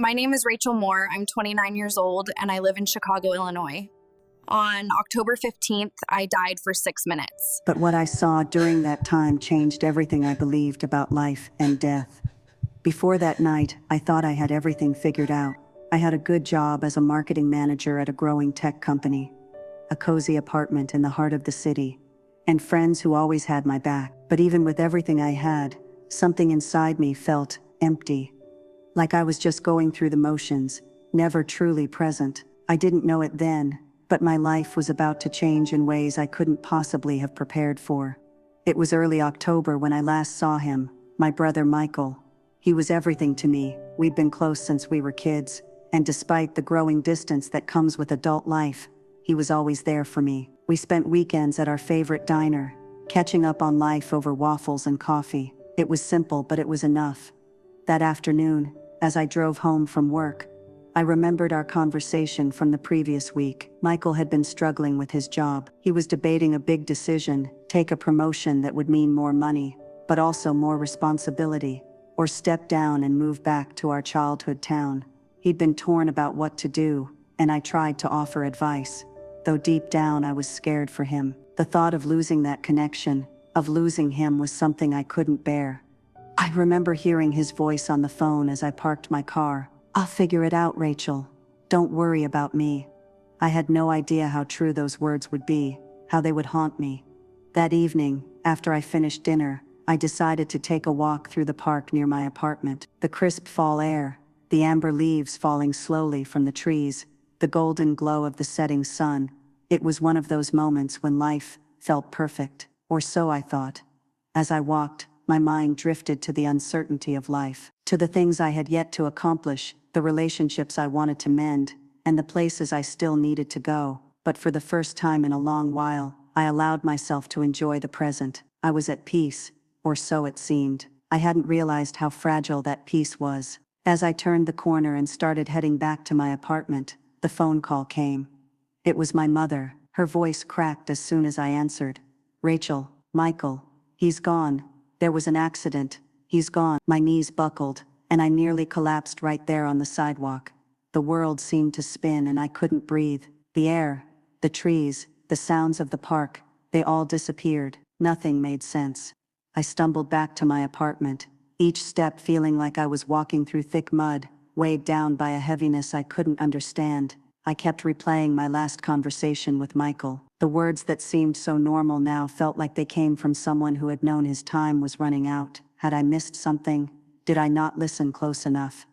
My name is Rachel Moore. I'm 29 years old and I live in Chicago, Illinois. On October 15th, I died for 6 minutes. But what I saw during that time changed everything I believed about life and death. Before that night, I thought I had everything figured out. I had a good job as a marketing manager at a growing tech company, a cozy apartment in the heart of the city, and friends who always had my back. But even with everything I had, something inside me felt empty. Like I was just going through the motions, never truly present. I didn't know it then, but my life was about to change in ways I couldn't possibly have prepared for. It was early October when I last saw him, my brother Michael. He was everything to me. We'd been close since we were kids, and despite the growing distance that comes with adult life, he was always there for me. We spent weekends at our favorite diner, catching up on life over waffles and coffee. It was simple, but it was enough. That afternoon, as I drove home from work, I remembered our conversation from the previous week. Michael had been struggling with his job. He was debating a big decision, take a promotion that would mean more money, but also more responsibility, or step down and move back to our childhood town. He'd been torn about what to do, and I tried to offer advice, though deep down I was scared for him. The thought of losing that connection, of losing him, was something I couldn't bear. I remember hearing his voice on the phone as I parked my car. "I'll figure it out, Rachel. Don't worry about me." I had no idea how true those words would be, how they would haunt me. That evening, after I finished dinner, I decided to take a walk through the park near my apartment. The crisp fall air, the amber leaves falling slowly from the trees, the golden glow of the setting sun. It was one of those moments when life felt perfect, or so I thought. As I walked, my mind drifted to the uncertainty of life, to the things I had yet to accomplish, the relationships I wanted to mend, and the places I still needed to go. But for the first time in a long while, I allowed myself to enjoy the present. I was at peace, or so it seemed. I hadn't realized how fragile that peace was. As I turned the corner and started heading back to my apartment, the phone call came. It was my mother. Her voice cracked as soon as I answered. "Rachel, Michael, he's gone. There was an accident. He's gone." My knees buckled, and I nearly collapsed right there on the sidewalk. The world seemed to spin and I couldn't breathe. The air, the trees, the sounds of the park, they all disappeared. Nothing made sense. I stumbled back to my apartment, each step feeling like I was walking through thick mud, weighed down by a heaviness I couldn't understand. I kept replaying my last conversation with Michael. The words that seemed so normal now felt like they came from someone who had known his time was running out. Had I missed something? Did I not listen close enough?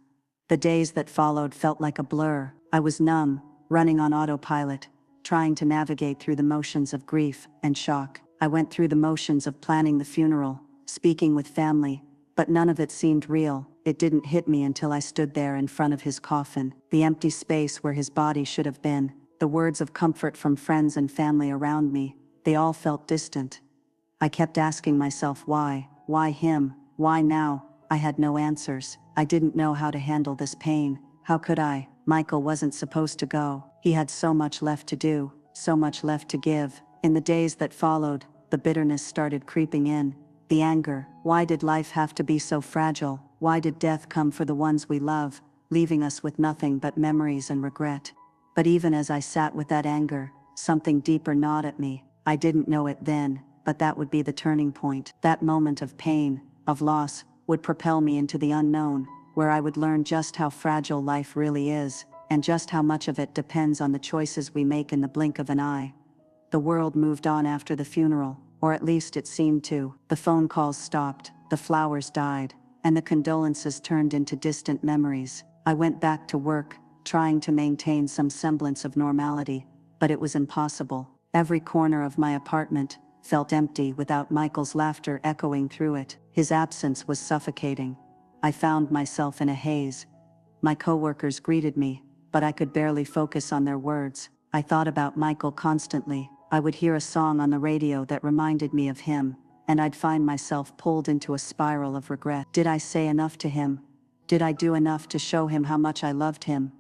The days that followed felt like a blur. I was numb, running on autopilot, trying to navigate through the motions of grief and shock. I went through the motions of planning the funeral, speaking with family, but none of it seemed real. It didn't hit me until I stood there in front of his coffin, the empty space where his body should have been, the words of comfort from friends and family around me. They all felt distant. I kept asking myself why him, why now? I had no answers. I didn't know how to handle this pain. How could I? Michael wasn't supposed to go. He had so much left to do, so much left to give. In the days that followed, the bitterness started creeping in. The anger. Why did life have to be so fragile? Why did death come for the ones we love, leaving us with nothing but memories and regret? But even as I sat with that anger, something deeper gnawed at me. I didn't know it then, but that would be the turning point. That moment of pain, of loss, would propel me into the unknown, where I would learn just how fragile life really is, and just how much of it depends on the choices we make in the blink of an eye. The world moved on after the funeral, or at least it seemed to. The phone calls stopped, the flowers died, and the condolences turned into distant memories. I went back to work, trying to maintain some semblance of normality, but it was impossible. Every corner of my apartment felt empty without Michael's laughter echoing through it. His absence was suffocating. I found myself in a haze. My coworkers greeted me, but I could barely focus on their words. I thought about Michael constantly. I would hear a song on the radio that reminded me of him, and I'd find myself pulled into a spiral of regret. Did I say enough to him? Did I do enough to show him how much I loved him?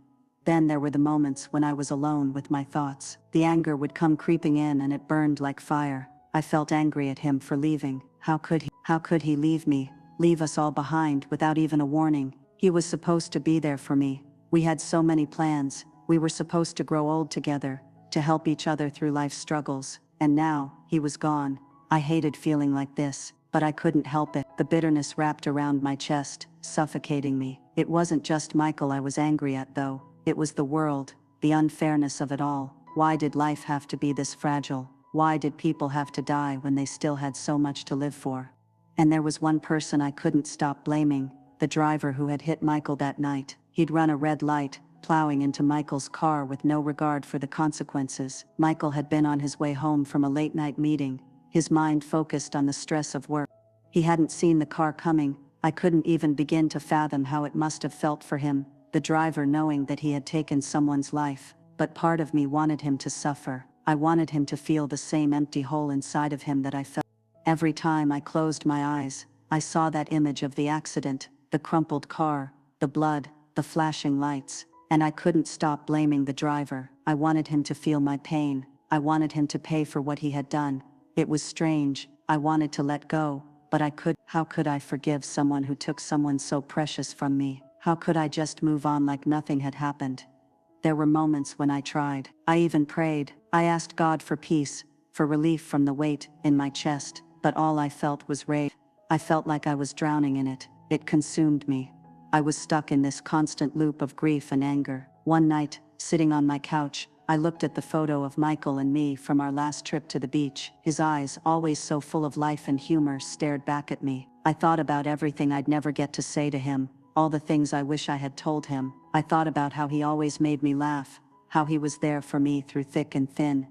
Then there were the moments when I was alone with my thoughts. The anger would come creeping in and it burned like fire. I felt angry at him for leaving. How could he leave me, leave us all behind without even a warning? He was supposed to be there for me. We had so many plans. We were supposed to grow old together, to help each other through life's struggles. And now, he was gone. I hated feeling like this, but I couldn't help it. The bitterness wrapped around my chest, suffocating me. It wasn't just Michael I was angry at though. It was the world, the unfairness of it all. Why did life have to be this fragile? Why did people have to die when they still had so much to live for? And there was one person I couldn't stop blaming, the driver who had hit Michael that night. He'd run a red light, plowing into Michael's car with no regard for the consequences. Michael had been on his way home from a late-night meeting, his mind focused on the stress of work. He hadn't seen the car coming. I couldn't even begin to fathom how it must have felt for him, the driver, knowing that he had taken someone's life. But part of me wanted him to suffer. I wanted him to feel the same empty hole inside of him that I felt. Every time I closed my eyes, I saw that image of the accident, the crumpled car, the blood, the flashing lights, and I couldn't stop blaming the driver. I wanted him to feel my pain. I wanted him to pay for what he had done. It was strange. I wanted to let go, but how could I forgive someone who took someone so precious from me? How could I just move on like nothing had happened? There were moments when I tried. I even prayed. I asked God for peace, for relief from the weight in my chest, but all I felt was rage. I felt like I was drowning in it. It consumed me. I was stuck in this constant loop of grief and anger. One night, sitting on my couch, I looked at the photo of Michael and me from our last trip to the beach. His eyes, always so full of life and humor, stared back at me. I thought about everything I'd never get to say to him, all the things I wish I had told him. I thought about how he always made me laugh, how he was there for me through thick and thin.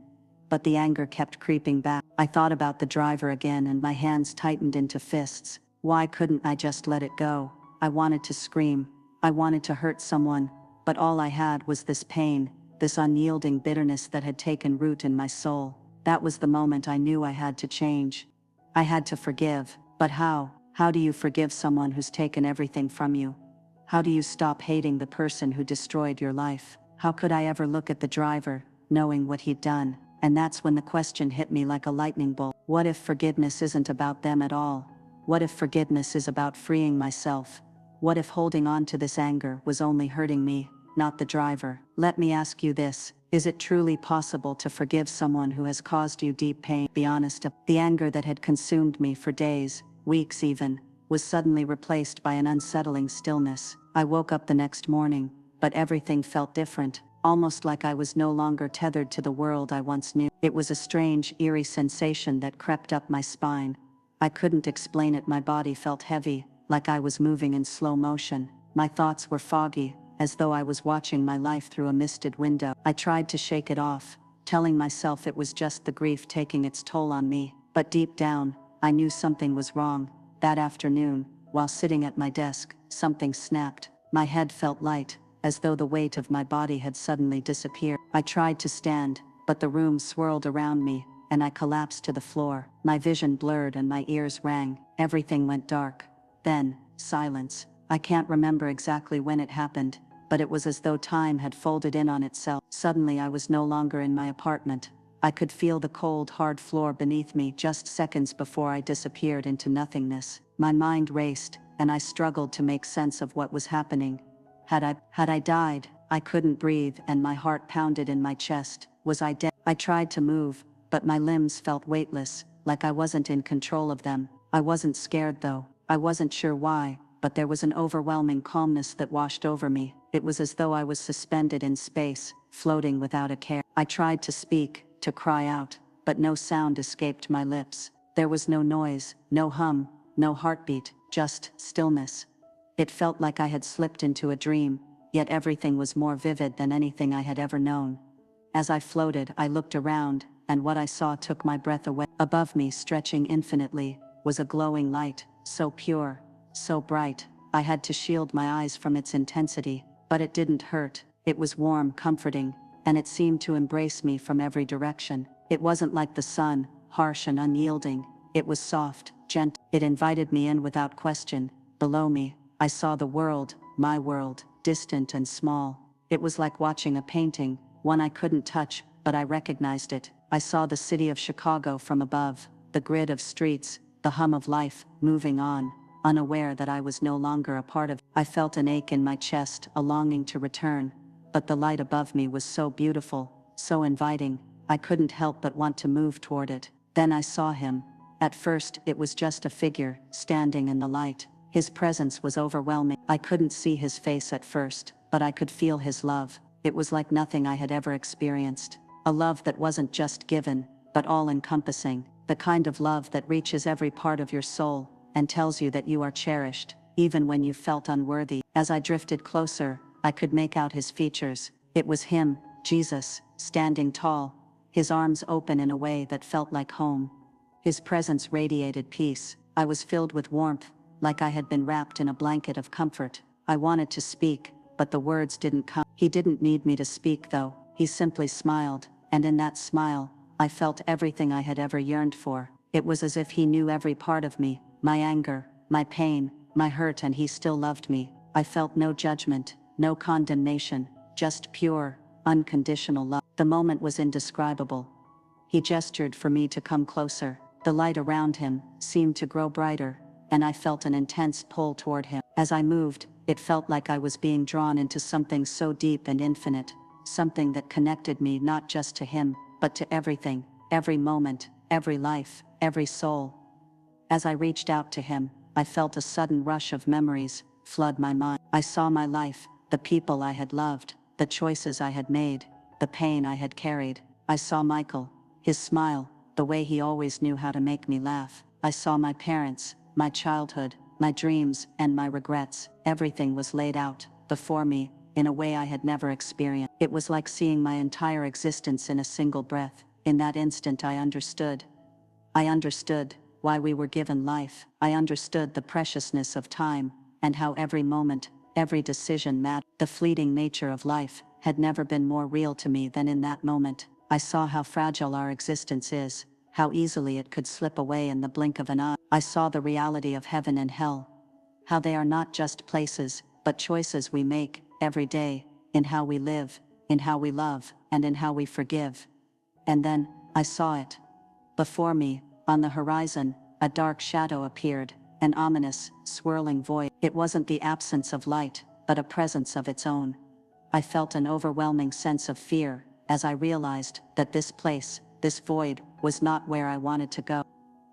But the anger kept creeping back. I thought about the driver again and my hands tightened into fists. Why couldn't I just let it go? I wanted to scream. I wanted to hurt someone, but all I had was this pain, this unyielding bitterness that had taken root in my soul. That was the moment I knew I had to change. I had to forgive, but how? How do you forgive someone who's taken everything from you? How do you stop hating the person who destroyed your life? How could I ever look at the driver, knowing what he'd done? And that's when the question hit me like a lightning bolt. What if forgiveness isn't about them at all? What if forgiveness is about freeing myself? What if holding on to this anger was only hurting me, not the driver? Let me ask you this. Is it truly possible to forgive someone who has caused you deep pain? Be honest, the anger that had consumed me for days, weeks even, was suddenly replaced by an unsettling stillness. I woke up the next morning, but everything felt different, almost like I was no longer tethered to the world I once knew. It was a strange, eerie sensation that crept up my spine. I couldn't explain it. My body felt heavy, like I was moving in slow motion. My thoughts were foggy, as though I was watching my life through a misted window. I tried to shake it off, telling myself it was just the grief taking its toll on me. But deep down, I knew something was wrong. That afternoon, while sitting at my desk, something snapped. My head felt light, as though the weight of my body had suddenly disappeared. I tried to stand, but the room swirled around me, and I collapsed to the floor. My vision blurred and my ears rang. Everything went dark. Then, silence. I can't remember exactly when it happened, but it was as though time had folded in on itself. Suddenly I was no longer in my apartment. I could feel the cold, hard floor beneath me just seconds before I disappeared into nothingness. My mind raced, and I struggled to make sense of what was happening. Had I died? I couldn't breathe, and my heart pounded in my chest. Was I dead? I tried to move, but my limbs felt weightless, like I wasn't in control of them. I wasn't scared though. I wasn't sure why, but there was an overwhelming calmness that washed over me. It was as though I was suspended in space, floating without a care. I tried to speak, to cry out, but no sound escaped my lips. There was no noise, no hum, no heartbeat, just stillness. It felt like I had slipped into a dream, yet everything was more vivid than anything I had ever known. As I floated, I looked around, and what I saw took my breath away. Above me, stretching infinitely, was a glowing light, so pure, so bright, I had to shield my eyes from its intensity, but it didn't hurt. It was warm, comforting, and it seemed to embrace me from every direction. It wasn't like the sun, harsh and unyielding. It was soft, gentle. It invited me in without question. Below me, I saw the world, my world, distant and small. It was like watching a painting, one I couldn't touch, but I recognized it. I saw the city of Chicago from above, the grid of streets, the hum of life, moving on. unaware that I was no longer a part of it. I felt an ache in my chest, a longing to return, but the light above me was so beautiful, so inviting, I couldn't help but want to move toward it. Then I saw him. At first, it was just a figure, standing in the light. His presence was overwhelming. I couldn't see his face at first, but I could feel his love. It was like nothing I had ever experienced. A love that wasn't just given, but all-encompassing. The kind of love that reaches every part of your soul, and tells you that you are cherished, even when you felt unworthy. As I drifted closer, I could make out his features. It was him, Jesus, standing tall, his arms open in a way that felt like home. His presence radiated peace. I was filled with warmth, like I had been wrapped in a blanket of comfort. I wanted to speak, but the words didn't come. He didn't need me to speak, though. He simply smiled, and in that smile, I felt everything I had ever yearned for. It was as if he knew every part of me, my anger, my pain, my hurt, and he still loved me. I felt no judgment, no condemnation, just pure, unconditional love. The moment was indescribable. He gestured for me to come closer. The light around him seemed to grow brighter, and I felt an intense pull toward him. As I moved, it felt like I was being drawn into something so deep and infinite, something that connected me not just to him, but to everything, every moment, every life, every soul. As I reached out to him, I felt a sudden rush of memories flood my mind. I saw my life, the people I had loved, the choices I had made, the pain I had carried. I saw Michael, his smile, the way he always knew how to make me laugh. I saw my parents, my childhood, my dreams, and my regrets. Everything was laid out before me in a way I had never experienced. It was like seeing my entire existence in a single breath. In that instant, I understood. I understood why we were given life. I understood the preciousness of time, and how every moment, every decision mattered. The fleeting nature of life had never been more real to me than in that moment. I saw how fragile our existence is, how easily it could slip away in the blink of an eye. I saw the reality of heaven and hell, how they are not just places, but choices we make every day, in how we live, in how we love, and in how we forgive. And then, I saw it. Before me, on the horizon, a dark shadow appeared, an ominous, swirling void. It wasn't the absence of light, but a presence of its own. I felt an overwhelming sense of fear, as I realized that this place, this void, was not where I wanted to go.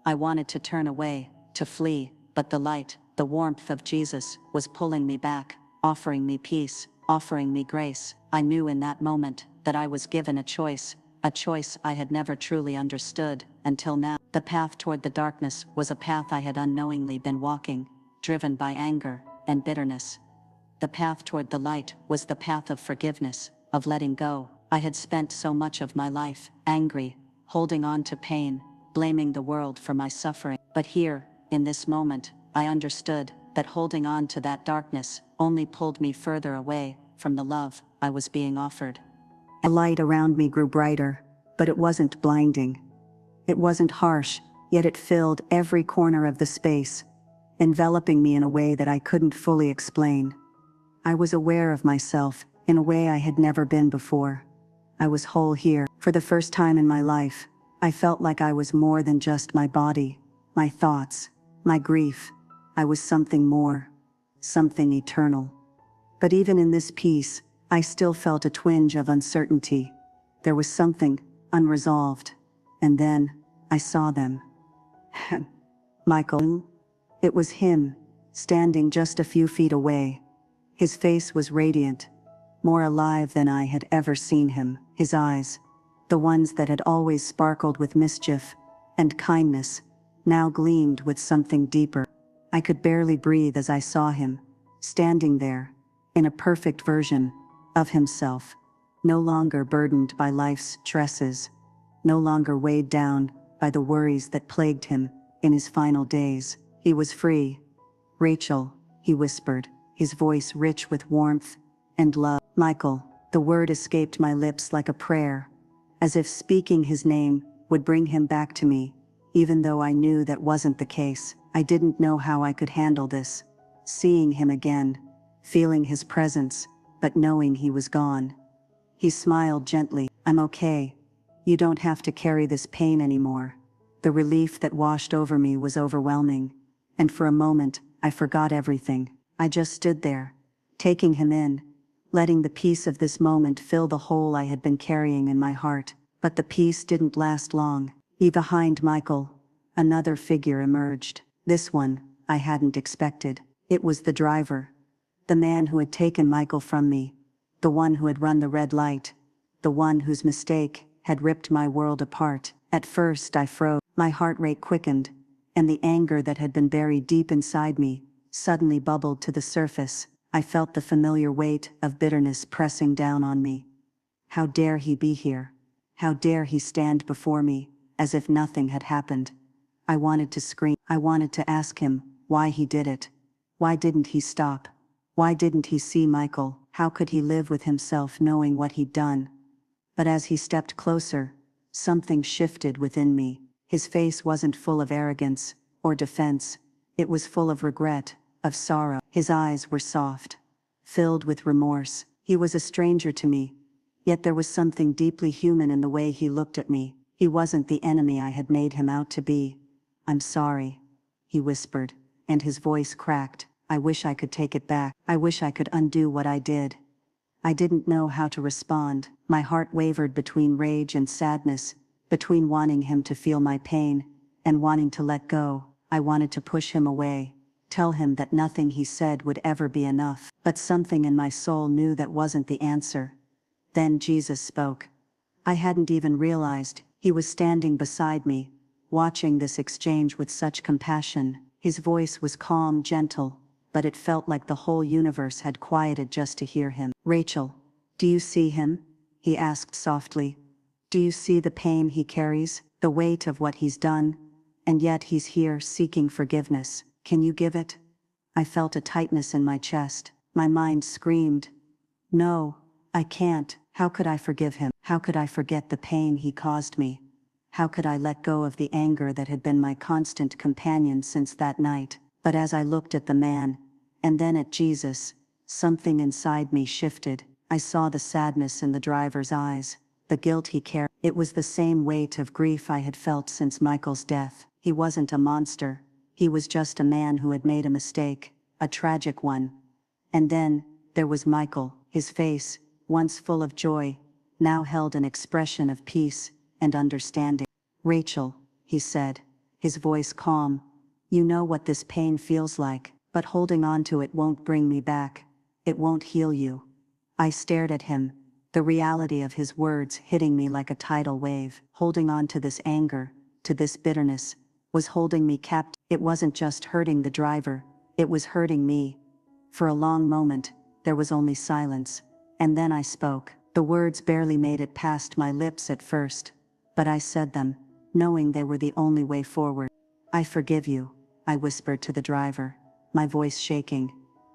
I wanted to turn away, to flee, but the light, the warmth of Jesus, was pulling me back, offering me peace, offering me grace. I knew in that moment that I was given a choice I had never truly understood until now. The path toward the darkness was a path I had unknowingly been walking, driven by anger and bitterness. The path toward the light was the path of forgiveness, of letting go. I had spent so much of my life angry, holding on to pain, blaming the world for my suffering. But here, in this moment, I understood that holding on to that darkness only pulled me further away from the love I was being offered. The light around me grew brighter, but it wasn't blinding. It wasn't harsh, yet it filled every corner of the space, enveloping me in a way that I couldn't fully explain. I was aware of myself in a way I had never been before. I was whole here. For the first time in my life, I felt like I was more than just my body, my thoughts, my grief. I was something more, something eternal. But even in this peace, I still felt a twinge of uncertainty. There was something unresolved. And then, I saw them. Michael. It was him, standing just a few feet away. His face was radiant, more alive than I had ever seen him. His eyes, the ones that had always sparkled with mischief and kindness, now gleamed with something deeper. I could barely breathe as I saw him, standing there, in a perfect version of himself, no longer burdened by life's stresses, no longer weighed down by the worries that plagued him in his final days. He was free. "Rachel," he whispered, his voice rich with warmth and love. "Michael." The word escaped my lips like a prayer, as if speaking his name would bring him back to me, even though I knew that wasn't the case. I didn't know how I could handle this, seeing him again, feeling his presence, but knowing he was gone. He smiled gently. "I'm okay. You don't have to carry this pain anymore." The relief that washed over me was overwhelming, and for a moment, I forgot everything. I just stood there, taking him in, letting the peace of this moment fill the hole I had been carrying in my heart. But the peace didn't last long. Behind Michael, another figure emerged. This one, I hadn't expected. It was the driver. The man who had taken Michael from me. The one who had run the red light. The one whose mistake had ripped my world apart. At first I froze. My heart rate quickened, and the anger that had been buried deep inside me suddenly bubbled to the surface. I felt the familiar weight of bitterness pressing down on me. How dare he be here? How dare he stand before me, as if nothing had happened? I wanted to scream. I wanted to ask him why he did it. Why didn't he stop? Why didn't he see Michael? How could he live with himself knowing what he'd done? But as he stepped closer, something shifted within me. His face wasn't full of arrogance or defense. It was full of regret, of sorrow. His eyes were soft, filled with remorse. He was a stranger to me, yet there was something deeply human in the way he looked at me. He wasn't the enemy I had made him out to be. "I'm sorry," he whispered, and his voice cracked. "I wish I could take it back. I wish I could undo what I did." I didn't know how to respond. My heart wavered between rage and sadness, between wanting him to feel my pain and wanting to let go. I wanted to push him away, tell him that nothing he said would ever be enough. But something in my soul knew that wasn't the answer. Then Jesus spoke. I hadn't even realized he was standing beside me, watching this exchange with such compassion. His voice was calm, gentle, but it felt like the whole universe had quieted just to hear him. "Rachel, do you see him?" he asked softly. "Do you see the pain he carries, the weight of what he's done? And yet he's here seeking forgiveness. Can you give it?" I felt a tightness in my chest. My mind screamed, "No, I can't. How could I forgive him? How could I forget the pain he caused me? How could I let go of the anger that had been my constant companion since that night?" But as I looked at the man, and then at Jesus, something inside me shifted. I saw the sadness in the driver's eyes, the guilt he carried. It was the same weight of grief I had felt since Michael's death. He wasn't a monster. He was just a man who had made a mistake, a tragic one. And then, there was Michael. His face, once full of joy, now held an expression of peace and understanding. "Rachel," he said, his voice calm, "you know what this pain feels like, but holding on to it won't bring me back. It won't heal you." I stared at him, the reality of his words hitting me like a tidal wave. Holding on to this anger, to this bitterness, was holding me captive. It wasn't just hurting the driver, it was hurting me. For a long moment, there was only silence, and then I spoke. The words barely made it past my lips at first, but I said them, knowing they were the only way forward. "I forgive you," I whispered to the driver, my voice shaking.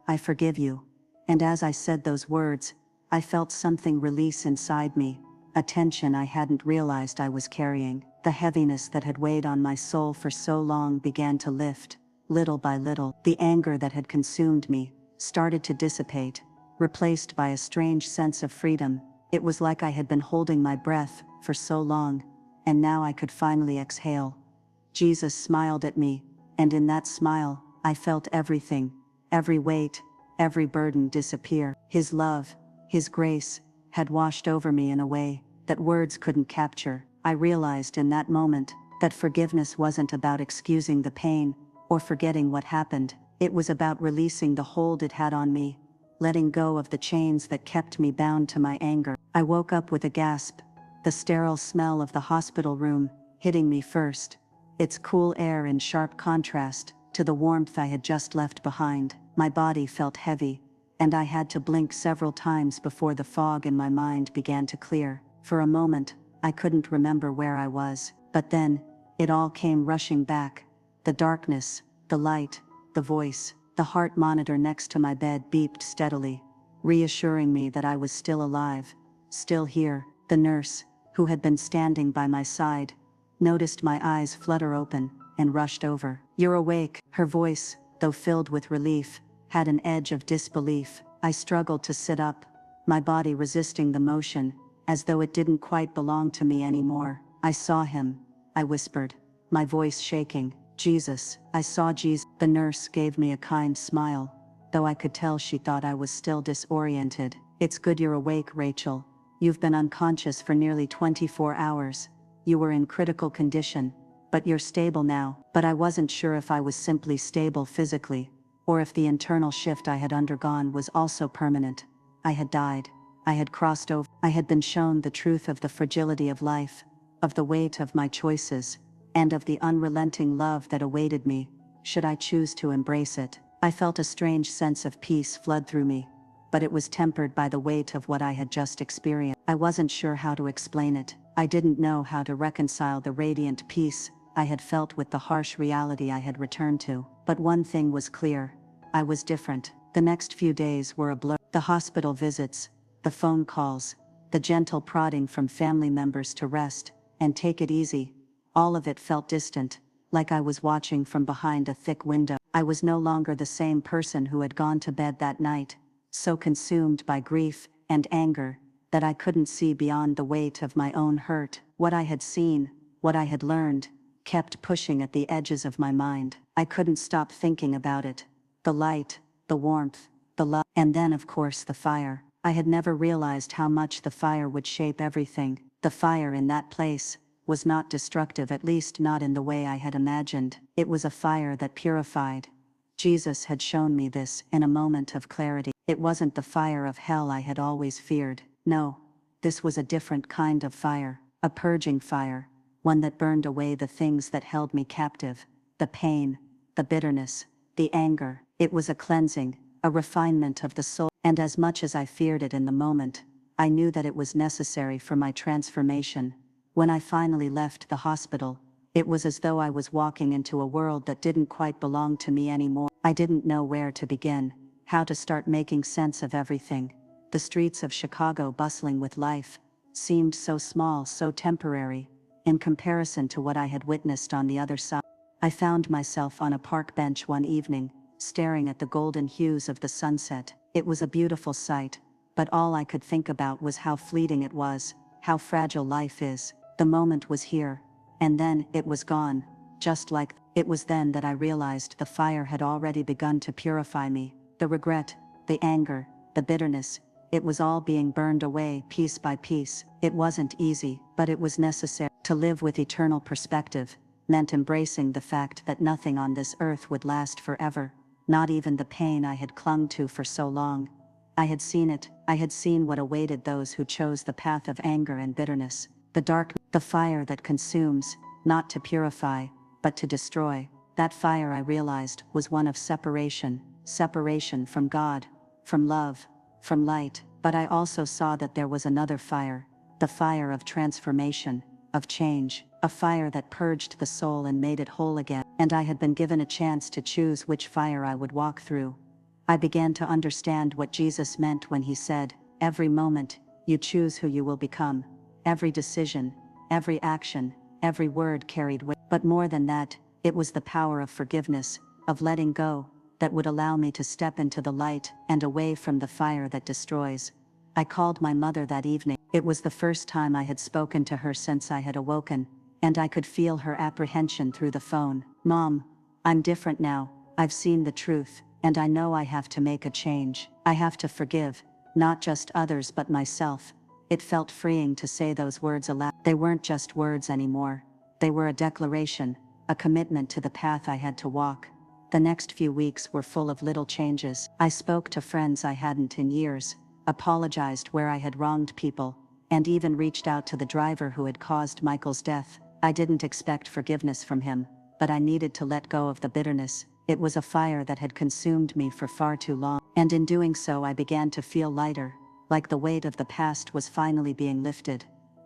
"I forgive you." And as I said those words, I felt something release inside me, a tension I hadn't realized I was carrying. The heaviness that had weighed on my soul for so long began to lift, little by little. The anger that had consumed me started to dissipate, replaced by a strange sense of freedom. It was like I had been holding my breath for so long, and now I could finally exhale. Jesus smiled at me, and in that smile, I felt everything, every weight, every burden disappear. His love, his grace, had washed over me in a way that words couldn't capture. I realized in that moment that forgiveness wasn't about excusing the pain or forgetting what happened. It was about releasing the hold it had on me, letting go of the chains that kept me bound to my anger. I woke up with a gasp, the sterile smell of the hospital room hitting me first, its cool air in sharp contrast to the warmth I had just left behind. My body felt heavy, and I had to blink several times before the fog in my mind began to clear. For a moment, I couldn't remember where I was, but then, it all came rushing back. The darkness, the light, the voice. The heart monitor next to my bed beeped steadily, reassuring me that I was still alive, still here. The nurse, who had been standing by my side, noticed my eyes flutter open and rushed over. "You're awake." Her voice, though filled with relief, had an edge of disbelief. I struggled to sit up, my body resisting the motion, as though it didn't quite belong to me anymore. "I saw him," I whispered, my voice shaking. Jesus, I saw Jesus. The nurse gave me a kind smile, though I could tell she thought I was still disoriented. It's good you're awake, Rachel. You've been unconscious for nearly 24 hours. You were in critical condition, but you're stable now. But I wasn't sure if I was simply stable physically, or if the internal shift I had undergone was also permanent. I had died. I had crossed over. I had been shown the truth of the fragility of life, of the weight of my choices, and of the unrelenting love that awaited me, should I choose to embrace it. I felt a strange sense of peace flood through me, but it was tempered by the weight of what I had just experienced. I wasn't sure how to explain it. I didn't know how to reconcile the radiant peace I had felt with the harsh reality I had returned to. But one thing was clear: I was different. The next few days were a blur. The hospital visits, the phone calls, the gentle prodding from family members to rest and take it easy, all of it felt distant, like I was watching from behind a thick window. I was no longer the same person who had gone to bed that night, so consumed by grief and anger that I couldn't see beyond the weight of my own hurt. What I had seen, what I had learned, kept pushing at the edges of my mind. I couldn't stop thinking about it. The light, the warmth, the love, and then of course the fire. I had never realized how much the fire would shape everything. The fire in that place was not destructive, at least not in the way I had imagined. It was a fire that purified. Jesus had shown me this in a moment of clarity. It wasn't the fire of hell I had always feared. No, this was a different kind of fire, a purging fire, one that burned away the things that held me captive, the pain, the bitterness, the anger. It was a cleansing, a refinement of the soul, and as much as I feared it in the moment, I knew that it was necessary for my transformation. When I finally left the hospital, it was as though I was walking into a world that didn't quite belong to me anymore. I didn't know where to begin, how to start making sense of everything. The streets of Chicago, bustling with life, seemed so small, so temporary, in comparison to what I had witnessed on the other side. I found myself on a park bench one evening, staring at the golden hues of the sunset. It was a beautiful sight, but all I could think about was how fleeting it was, how fragile life is. The moment was here, and then it was gone, just like. It was then that I realized the fire had already begun to purify me. The regret, the anger, the bitterness, it was all being burned away piece by piece. It wasn't easy, but it was necessary. To live with eternal perspective meant embracing the fact that nothing on this earth would last forever, not even the pain I had clung to for so long. I had seen it. I had seen what awaited those who chose the path of anger and bitterness. The dark, the fire that consumes, not to purify, but to destroy. That fire, I realized, was one of separation from God, from love, from light. But I also saw that there was another fire, the fire of transformation, of change, a fire that purged the soul and made it whole again. And I had been given a chance to choose which fire I would walk through. I began to understand what Jesus meant when he said, "Every moment, you choose who you will become." Every decision, every action, every word carried weight. But more than that, it was the power of forgiveness, of letting go, that would allow me to step into the light and away from the fire that destroys. I called my mother that evening. It was the first time I had spoken to her since I had awoken, and I could feel her apprehension through the phone. "Mom, I'm different now. I've seen the truth, and I know I have to make a change. I have to forgive, not just others but myself." It felt freeing to say those words aloud. They weren't just words anymore. They were a declaration, a commitment to the path I had to walk. The next few weeks were full of little changes. I spoke to friends I hadn't in years, apologized where I had wronged people, and even reached out to the driver who had caused Michael's death. I didn't expect forgiveness from him, but I needed to let go of the bitterness. It was a fire that had consumed me for far too long, and in doing so I began to feel lighter, like the weight of the past was finally being lifted.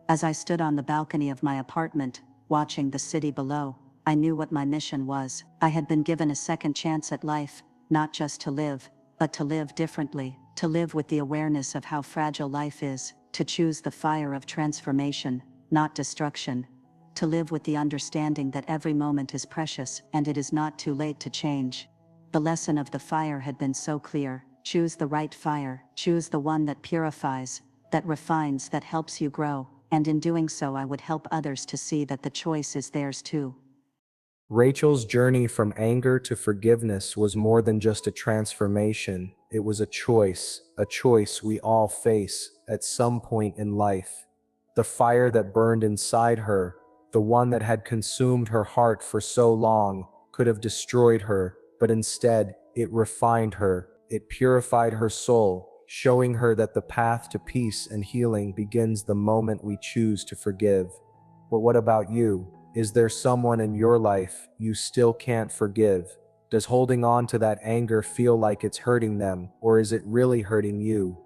As I stood on the balcony of my apartment, watching the city below, I knew what my mission was. I had been given a second chance at life, not just to live, but to live differently, to live with the awareness of how fragile life is, to choose the fire of transformation, not destruction, to live with the understanding that every moment is precious and it is not too late to change. The lesson of the fire had been so clear. Choose the right fire, choose the one that purifies, that refines, that helps you grow, and in doing so I would help others to see that the choice is theirs too. Rachel's journey from anger to forgiveness was more than just a transformation. It was a choice we all face at some point in life. The fire that burned inside her, the one that had consumed her heart for so long, could have destroyed her, but instead, it refined her. It purified her soul, showing her that the path to peace and healing begins the moment we choose to forgive. But what about you? Is there someone in your life you still can't forgive? Does holding on to that anger feel like it's hurting them, or is it really hurting you?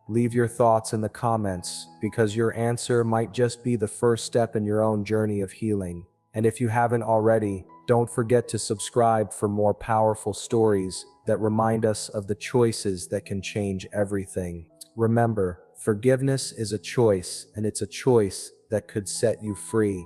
Leave your thoughts in the comments, because your answer might just be the first step in your own journey of healing. And if you haven't already, don't forget to subscribe for more powerful stories that remind us of the choices that can change everything. Remember, forgiveness is a choice, and it's a choice that could set you free.